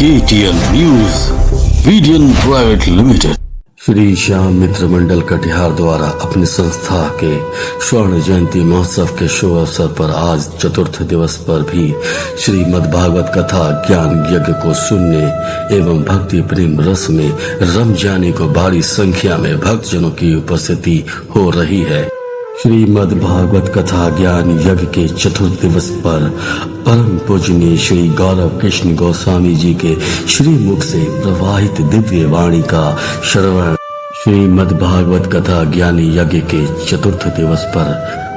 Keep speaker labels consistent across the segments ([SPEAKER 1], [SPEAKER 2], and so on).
[SPEAKER 1] KTN news वीडियन private limited.
[SPEAKER 2] Shri Shyam Mitra Mandal Katihar द्वारा अपनी संस्था के स्वर्ण जयंती महोत्सव के शुभ अवसर पर आज चतुर्थ दिवस पर भी श्रीमद् भागवत कथा ज्ञान यज्ञ को सुनने एवं भक्ति प्रेम रस में रम जाने को भारी संख्या में भक्तजनों की उपस्थिति हो रही है। श्रीमद् भागवत कथा ज्ञान यज्ञ के चतुर्थ दिवस पर परम पूजनीय श्री गौरव कृष्ण गोस्वामी जी के श्री मुख से प्रवाहित दिव्य वाणी का श्रवण श्रीमद् भागवत कथा ज्ञान यज्ञ के चतुर्थ दिवस पर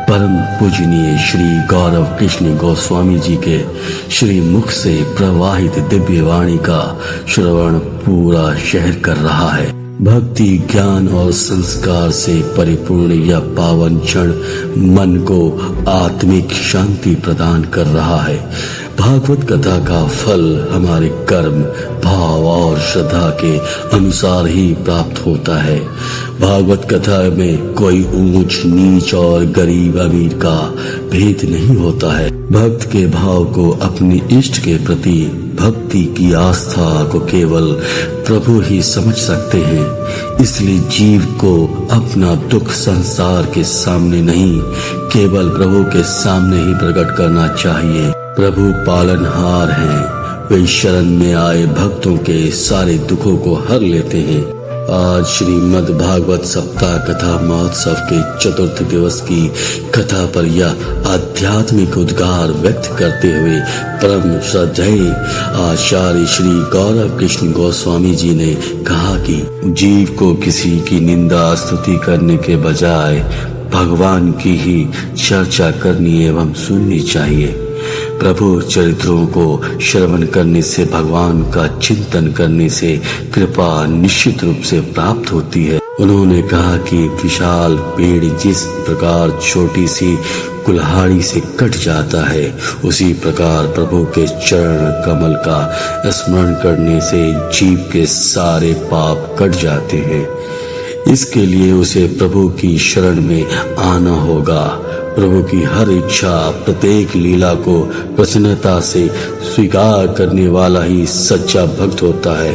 [SPEAKER 2] परम पूजनीय श्री गौरव कृष्ण गोस्वामी जी के श्री मुख से प्रवाहित दिव्य वाणी का श्रवण पूरा शहर कर रहा है। भक्ति ज्ञान और संस्कार से परिपूर्ण यह पावन क्षण मन को आत्मिक शांति प्रदान कर रहा है। भागवत कथा का फल हमारे कर्म भाव और श्रद्धा के अनुसार ही प्राप्त होता है। भागवत कथा में कोई ऊंच नीच और गरीब अमीर का भेद नहीं होता है। भक्त के भाव को अपने इष्ट के प्रति भक्ति की आस्था को केवल प्रभु ही समझ सकते हैं। इसलिए जीव को अपना दुख संसार के सामने नहीं केवल प्रभु के सामने ही प्रकट करना चाहिए। प्रभु पालनहार हैं, वे शरण में आए भक्तों के सारे दुखों को हर लेते हैं। आज श्रीमद् भागवत सप्ताह कथा महोत्सव के चतुर्थ दिवस की कथा पर यह आध्यात्मिक उद्गार व्यक्त करते हुए परम श्रद्धेय आचार्य श्री गौरव कृष्ण गोस्वामी जी ने कहा कि जीव को किसी की निंदा स्तुति करने के बजाय भगवान की ही चर्चा करनी एवं सुननी चाहिए। प्रभु चरित्रों को श्रवण करने से भगवान का चिंतन करने से कृपा निश्चित रूप से प्राप्त होती है। उन्होंने कहा कि विशाल पेड़ जिस प्रकार छोटी सी कुल्हाड़ी से कट जाता है, उसी प्रकार प्रभु के चरण कमल का स्मरण करने से जीव के सारे पाप कट जाते हैं। इसके लिए उसे प्रभु की शरण में आना होगा। प्रभु की हर इच्छा प्रत्येक लीला को प्रसन्नता से स्वीकार करने वाला ही सच्चा भक्त होता है।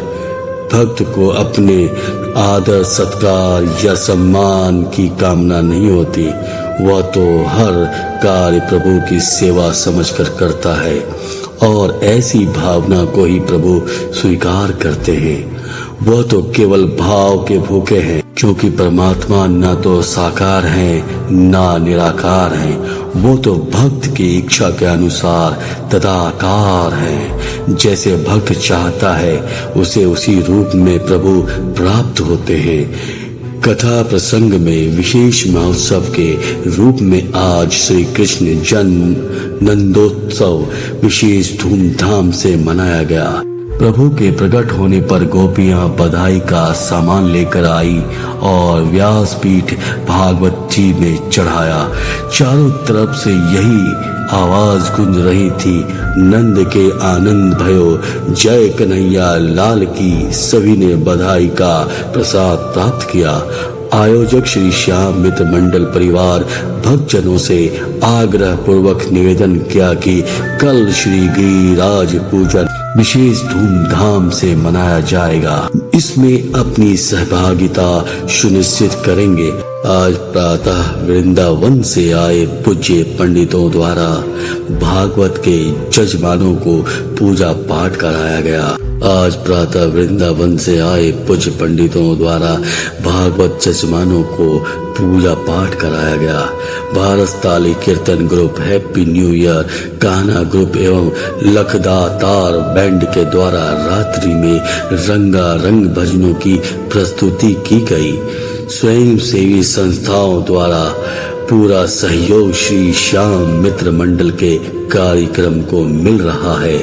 [SPEAKER 2] भक्त को अपने आदर सत्कार या सम्मान की कामना नहीं होती। वह तो हर कार्य प्रभु की सेवा समझकर करता है और ऐसी भावना को ही प्रभु स्वीकार करते हैं। वह तो केवल भाव के भूखे हैं, क्योंकि परमात्मा न तो साकार है ना निराकार है। वो तो भक्त की इच्छा के अनुसार तदाकार है। जैसे भक्त चाहता है उसे उसी रूप में प्रभु प्राप्त होते हैं। कथा प्रसंग में विशेष महोत्सव के रूप में आज श्री कृष्ण जन्म नंदोत्सव विशेष धूमधाम से मनाया गया। प्रभु के प्रकट होने पर गोपियां बधाई का सामान लेकर आई और व्यासपीठ भागवत जी में चढ़ाया। चारों तरफ से यही आवाज गूंज रही थी, नंद के आनंद भयो जय कन्हैया लाल की। सभी ने बधाई का प्रसाद प्राप्त किया। आयोजक श्री श्याम मित्र मंडल परिवार भक्तजनों से आग्रह पूर्वक निवेदन किया कि कल श्री गिरिराज पूजन विशेष धूमधाम से मनाया जाएगा। इसमें अपनी सहभागिता सुनिश्चित करेंगे। आज प्रातः वृंदावन से आए पूज्य पंडितों द्वारा भागवत के जजमानों को पूजा पाठ कराया गया। आज प्रातः वृंदावन से आए पूज्य पंडितों द्वारा भागवत जजमानों को पूजा पाठ कराया गया। भारत ताली कीर्तन ग्रुप, हैप्पी न्यू ईयर गाना ग्रुप एवं लखदातार बैंड के द्वारा रात्रि में रंगारंग भजनों की प्रस्तुति की गई। स्वयं सेवी संस्थाओं द्वारा पूरा सहयोग श्री श्याम मित्र मंडल के कार्यक्रम को मिल रहा है।